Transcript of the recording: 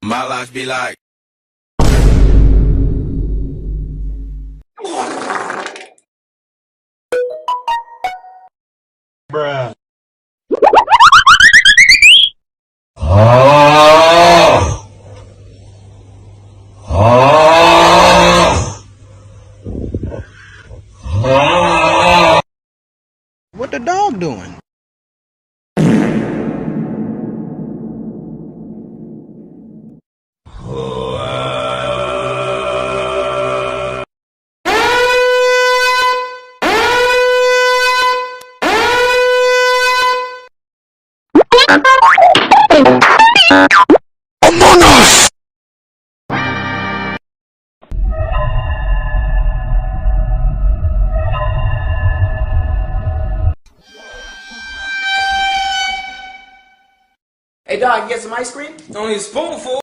My life be like. Bruh. What the dog doing? Among Us! Hey dog, you get some ice cream? Only a spoonful.